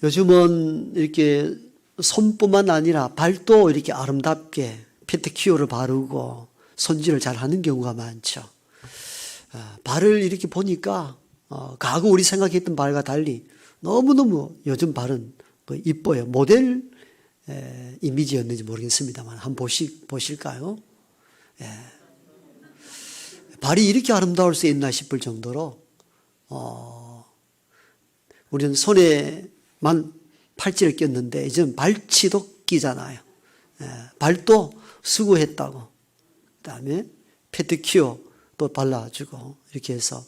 요즘은 이렇게 손뿐만 아니라 발도 이렇게 아름답게 페디큐어를 바르고 손질을 잘 하는 경우가 많죠. 발을 이렇게 보니까 과거 우리 생각했던 발과 달리 너무너무 요즘 발은 이뻐요. 모델 이미지였는지 모르겠습니다만 한번 보실까요? 발이 이렇게 아름다울 수 있나 싶을 정도로 우리는 손에만 팔찌를 꼈는데 이제는 발치도 끼잖아요. 발도 수고했다고. 그다음에 페디큐어 또 발라주고 이렇게 해서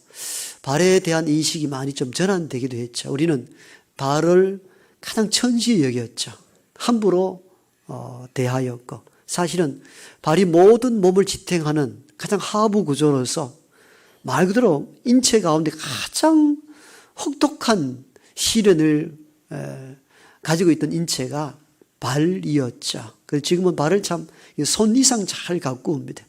발에 대한 인식이 많이 좀 전환되기도 했죠. 우리는 발을 가장 천시 여겼죠. 함부로 대하였고 사실은 발이 모든 몸을 지탱하는 가장 하부 구조로서 말 그대로 인체 가운데 가장 혹독한 시련을 가지고 있던 인체가 발이었죠. 그래서 지금은 발을 참 손 이상 잘 가꾸옵니다.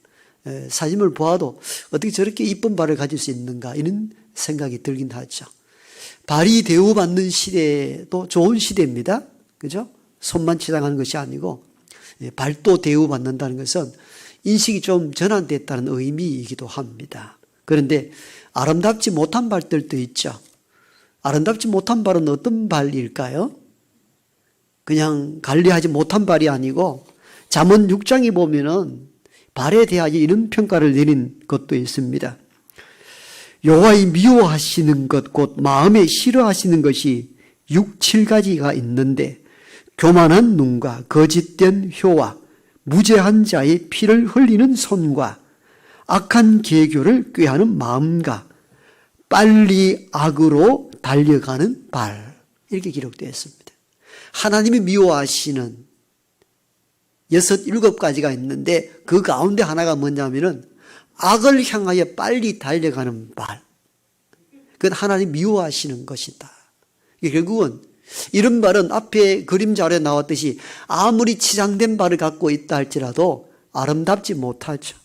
사진을 보아도 어떻게 저렇게 이쁜 발을 가질 수 있는가 이런 생각이 들긴 하죠. 발이 대우받는 시대도 좋은 시대입니다. 그죠? 손만 치장하는 것이 아니고 발도 대우받는다는 것은 인식이 좀 전환됐다는 의미이기도 합니다. 그런데 아름답지 못한 발들도 있죠. 아름답지 못한 발은 어떤 발일까요? 그냥 관리하지 못한 발이 아니고 잠언 6장에 보면은 발에 대하여 이런 평가를 내린 것도 있습니다. 여호와의 미워하시는 것 곧 마음에 싫어하시는 것이 6, 7가지가 있는데 교만한 눈과 거짓된 혀와 무죄한 자의 피를 흘리는 손과 악한 계교를 꾀하는 마음과 빨리 악으로 달려가는 발 이렇게 기록되어 있습니다. 하나님이 미워하시는 6, 7가지가 있는데 그 가운데 하나가 뭐냐면은 악을 향하여 빨리 달려가는 발. 그건 하나님 미워하시는 것이다. 결국은 이런 발은 앞에 그림자 아래 나왔듯이 아무리 치장된 발을 갖고 있다 할지라도 아름답지 못하죠.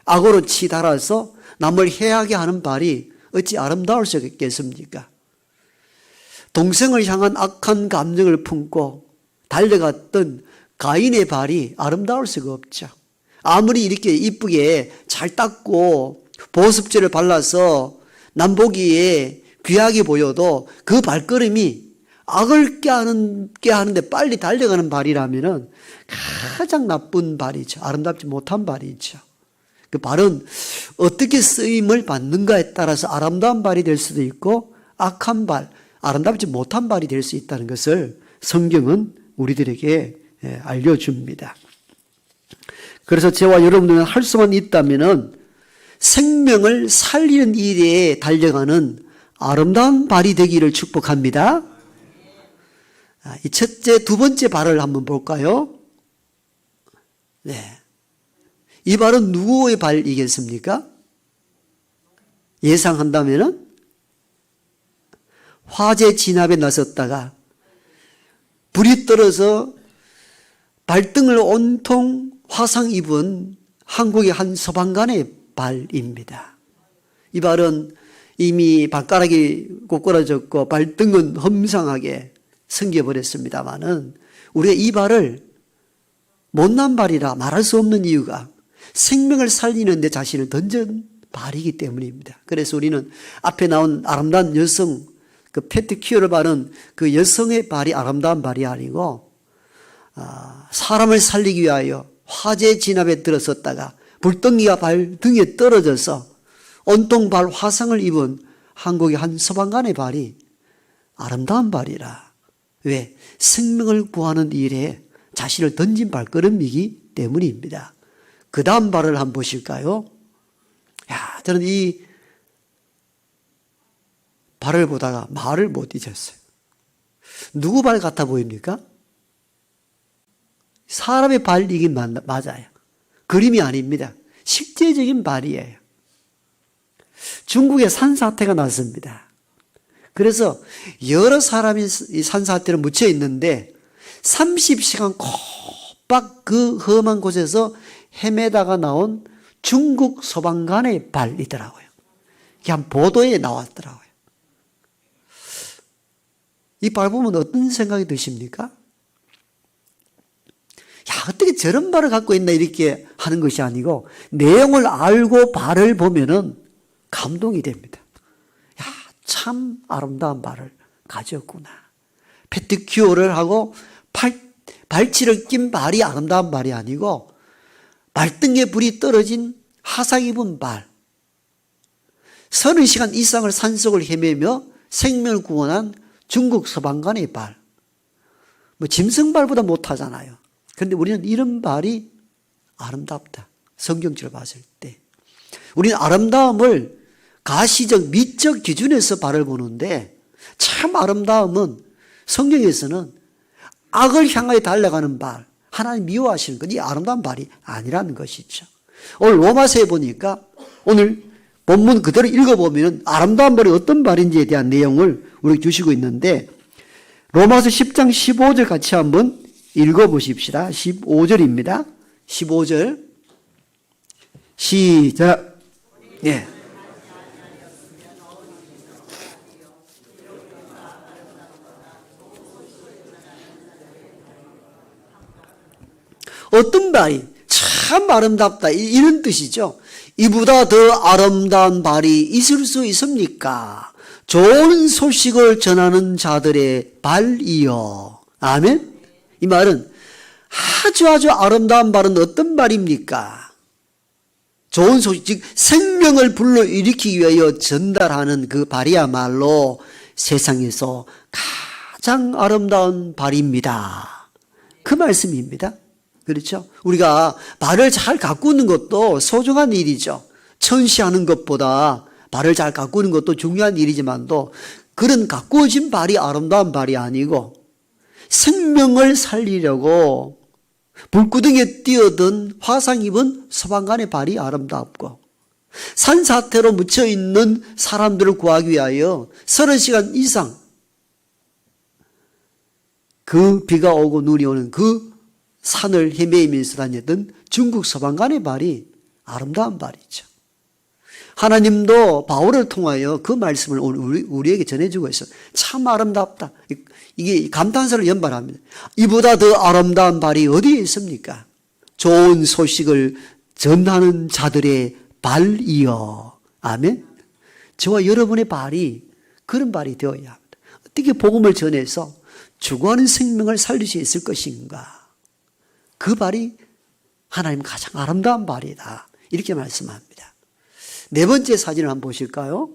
악으로 치달아서 남을 해하게 하는 발이 어찌 아름다울 수 있겠습니까? 동생을 향한 악한 감정을 품고 달려갔던 가인의 발이 아름다울 수가 없죠. 아무리 이렇게 이쁘게 잘 닦고 보습제를 발라서 남 보기에 귀하게 보여도 그 발걸음이 악을 깨하는데 빨리 달려가는 발이라면 가장 나쁜 발이죠. 아름답지 못한 발이죠. 그 발은 어떻게 쓰임을 받는가에 따라서 아름다운 발이 될 수도 있고 악한 발, 아름답지 못한 발이 될 수 있다는 것을 성경은 우리들에게 알려줍니다. 그래서 저와 여러분들은 할 수만 있다면 생명을 살리는 일에 달려가는 아름다운 발이 되기를 축복합니다. 이 첫째, 두 번째 발을 한번 볼까요? 네. 이 발은 누구의 발이겠습니까? 예상한다면은 화재 진압에 나섰다가 불이 떨어져 발등을 온통 화상 입은 한국의 한 소방관의 발입니다. 이 발은 이미 발가락이 꼬꾸라졌고 발등은 험상하게 생겨버렸습니다마는 우리가 이 발을 못난 발이라 말할 수 없는 이유가 생명을 살리는 데 자신을 던진 발이기 때문입니다. 그래서 우리는 앞에 나온 아름다운 여성, 그 페디큐어를 바른 그 여성의 발이 아름다운 발이 아니고 사람을 살리기 위하여 화재 진압에 들어섰다가 불덩이가 발 등에 떨어져서 온통 발 화상을 입은 한국의 한 소방관의 발이 아름다운 발이라. 왜? 생명을 구하는 일에 자신을 던진 발걸음이기 때문입니다. 그 다음 발을 한번 보실까요? 저는 이 발을 보다가 말을 못 잊었어요. 누구 발 같아 보입니까? 사람의 발이긴 맞아요. 그림이 아닙니다. 실제적인 발이에요. 중국에 산사태가 났습니다. 그래서 여러 사람이 이 산사태로 묻혀 있는데 30시간 꼬박 그 험한 곳에서 헤매다가 나온 중국 소방관의 발이더라고요. 그게 한 보도에 나왔더라고요. 이 발 보면 어떤 생각이 드십니까? 야, 어떻게 저런 발을 갖고 있나 이렇게 하는 것이 아니고 내용을 알고 발을 보면은 감동이 됩니다. 야, 참 아름다운 발을 가졌구나. 페티큐어를 하고 발치를 낀 발이 아름다운 발이 아니고 발등에 불이 떨어진 화상 입은 발. 30시간 이상을 산속을 헤매며 생명을 구원한 중국 서방관의 발. 뭐 짐승발보다 못하잖아요. 그런데 우리는 이런 발이 아름답다. 성경적으로 봤을 때. 우리는 아름다움을 가시적, 미적 기준에서 발을 보는데 참 아름다움은 성경에서는 악을 향하여 달려가는 발, 하나님 미워하시는 것, 이 아름다운 발이 아니라는 것이죠. 오늘 로마서에 보니까 오늘 본문 그대로 읽어보면 아름다운 발이 어떤 발인지에 대한 내용을 우리에게 주시고 있는데 로마서 10장 15절 같이 한번 읽어보십시다. 15절입니다. 15절 시작. 예. 어떤 발이 참 아름답다 이런 뜻이죠. 이보다 더 아름다운 발이 있을 수 있습니까? 좋은 소식을 전하는 자들의 발이요. 아멘. 이 말은 아주 아름다운 발은 어떤 발입니까? 좋은 소식, 즉 생명을 불러일으키기 위하여 전달하는 그 발이야말로 세상에서 가장 아름다운 발입니다. 그 말씀입니다. 그렇죠? 우리가 발을 잘 가꾸는 것도 소중한 일이죠. 천시하는 것보다 발을 잘 가꾸는 것도 중요한 일이지만도 그런 가꾸어진 발이 아름다운 발이 아니고 생명을 살리려고 불구덩이에 뛰어든 화상 입은 서방관의 발이 아름답고 산사태로 묻혀있는 사람들을 구하기 위하여 30시간 이상 그 비가 오고 눈이 오는 그 산을 헤매이면서 다녔던 중국 서방관의 발이 아름다운 발이죠. 하나님도 바울을 통하여 그 말씀을 우리에게 전해주고 있어요. 참 아름답다. 이게 감탄사를 연발합니다. 이보다 더 아름다운 발이 어디에 있습니까? 좋은 소식을 전하는 자들의 발이여. 아멘. 저와 여러분의 발이 그런 발이 되어야 합니다. 어떻게 복음을 전해서 죽어가는 생명을 살릴 수 있을 것인가? 그 발이 하나님 가장 아름다운 발이다. 이렇게 말씀합니다. 네 번째 사진을 한번 보실까요?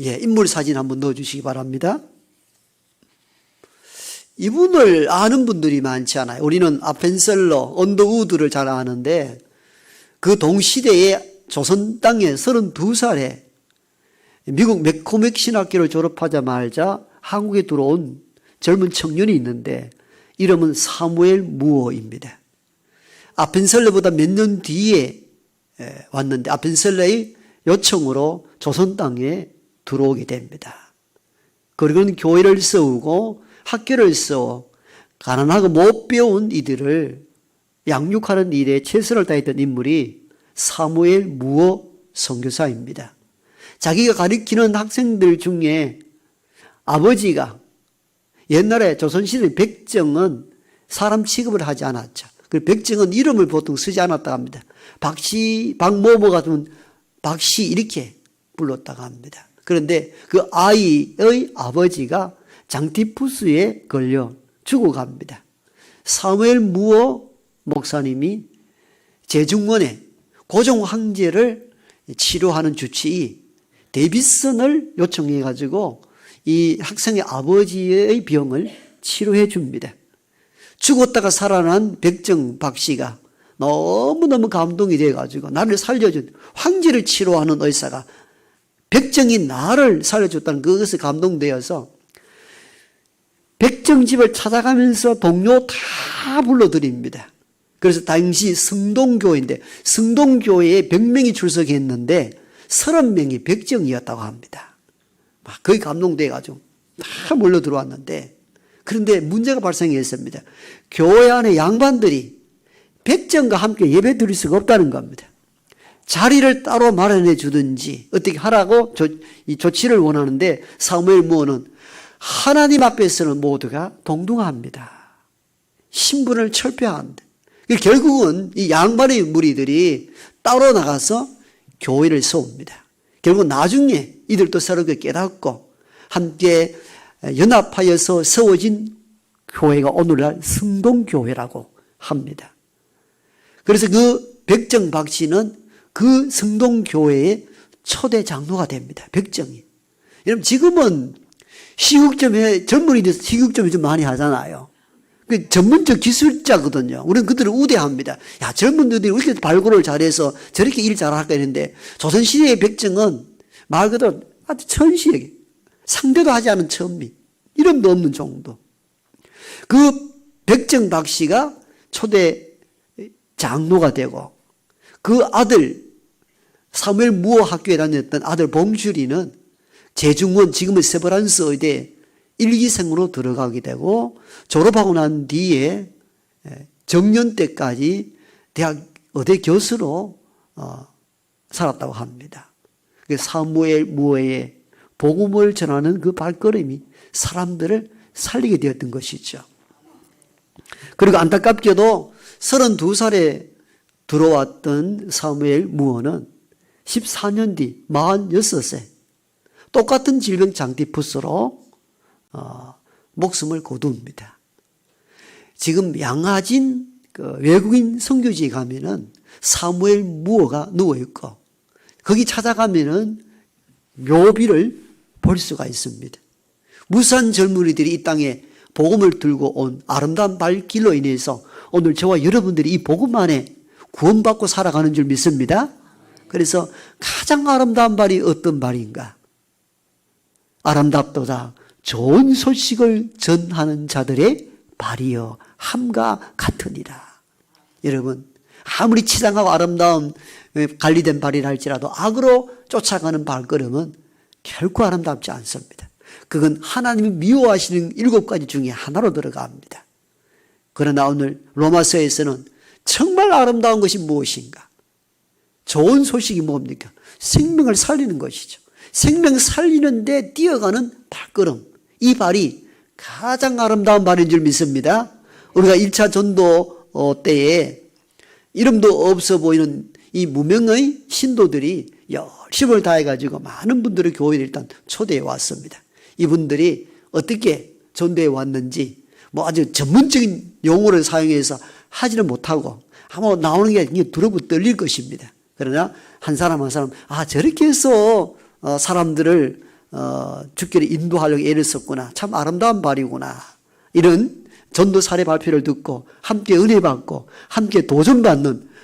예, 인물 사진 한번 넣어주시기 바랍니다. 이분을 아는 분들이 많지 않아요. 우리는 아펜셀러, 언더우드를 잘 아는데 그 동시대에 조선 땅에 32살에 미국 맥코맥 신학교를 졸업하자마자 한국에 들어온 젊은 청년이 있는데 이름은 사무엘 무어입니다. 아펜셀러보다 몇 년 뒤에 왔는데 아펜셀러의 요청으로 조선 땅에 들어오게 됩니다. 그리고는 교회를 세우고 학교를 세워 가난하고 못 배운 이들을 양육하는 일에 최선을 다했던 인물이 사무엘 무어 선교사입니다. 자기가 가르치는 학생들 중에 아버지가 옛날에 조선시대 백정은 사람 취급을 하지 않았죠. 그 백정은 이름을 보통 쓰지 않았다고 합니다. 박씨, 박모모 같으면 박씨 이렇게 불렀다고 합니다. 그런데 그 아이의 아버지가 장티푸스에 걸려 죽어갑니다. 사무엘 무어 목사님이 제중원에 고종 황제를 치료하는 주치의 데비슨을 요청해 가지고 이 학생의 아버지의 병을 치료해 줍니다. 죽었다가 살아난 백정 박씨가 너무너무 감동이 돼가지고 나를 살려준 황제를 치료하는 의사가 백정이 나를 살려줬다는 그것에 감동되어서 백정집을 찾아가면서 동료 다 불러드립니다. 그래서 당시 성동교회인데 성동교회에 100명이 출석했는데 30명이 백정이었다고 합니다. 막 거의 감동돼가지고 다 몰려 들어왔는데 그런데 문제가 발생했습니다. 교회 안에 양반들이 백정과 함께 예배 드릴 수가 없다는 겁니다. 자리를 따로 마련해 주든지 어떻게 하라고 이 조치를 원하는데 사무엘 무어는 하나님 앞에서는 모두가 동등합니다. 신분을 철폐한다. 결국은 이 양반의 무리들이 따로 나가서 교회를 세웁니다. 결국 나중에 이들도 서로 깨닫고 함께 연합하여서 세워진 교회가 오늘날 성동교회라고 합니다. 그래서 그 백정박 씨는 그 성동교회의 초대 장로가 됩니다. 백정이. 여러분 지금은 시국점에 젊은이들 시국점이 좀 많이 하잖아요. 그 전문적 기술자거든요. 우리는 그들을 우대합니다. 야, 젊은이들이 왜 이렇게 발굴을 잘해서 저렇게 일 잘할까 했는데 조선시대의 백정은 말 그대로 아주 천시에게 상대도 하지 않은 천미, 이름도 없는 정도. 그 백정박 씨가 초대 장로가 되고 그 아들 사무엘 무어 학교에 다녔던 아들 봉주리는 재중원, 지금의 세브란스 의대 1기생으로 들어가게 되고 졸업하고 난 뒤에 정년 때까지 대학 의대 교수로 살았다고 합니다. 사무엘 무어의 복음을 전하는 그 발걸음이 사람들을 살리게 되었던 것이죠. 그리고 안타깝게도 32살에 들어왔던 사무엘 무어는 14년 뒤 46세 똑같은 질병 장티푸스로 목숨을 거둡니다. 지금 양화진 외국인 선교지에 가면은 사무엘 무어가 누워있고 거기 찾아가면은 묘비를 볼 수가 있습니다. 무수한 젊은이들이 이 땅에 복음을 들고 온 아름다운 발길로 인해서 오늘 저와 여러분들이 이 복음 안에 구원받고 살아가는 줄 믿습니다. 그래서 가장 아름다운 발이 어떤 발인가? 아름답도다 좋은 소식을 전하는 자들의 발이여 함과 같으니라. 여러분 아무리 치장하고 아름다운 관리된 발이라 할지라도 악으로 쫓아가는 발걸음은 결코 아름답지 않습니다. 그건 하나님이 미워하시는 7가지 중에 하나로 들어갑니다. 그러나 오늘 로마서에서는 정말 아름다운 것이 무엇인가? 좋은 소식이 뭡니까? 생명을 살리는 것이죠. 생명 살리는데 뛰어가는 발걸음. 이 발이 가장 아름다운 발인 줄 믿습니다. 우리가 1차 전도 때에 이름도 없어 보이는 이 무명의 신도들이 열심을 다해가지고 많은 분들의 교회를 일단 초대해 왔습니다. 이분들이 어떻게 전도해 왔는지 뭐 아주 전문적인 용어를 사용해서 하지는 못하고 아마 나오는 게 두렵고 떨릴 것입니다. 그러나 한 사람 한 사람 저렇게 해서 사람들을 주께로 인도하려고 애를 썼구나. 참 아름다운 발이구나. 이런 전도 사례 발표를 듣고 함께 은혜 받고 함께 도전받는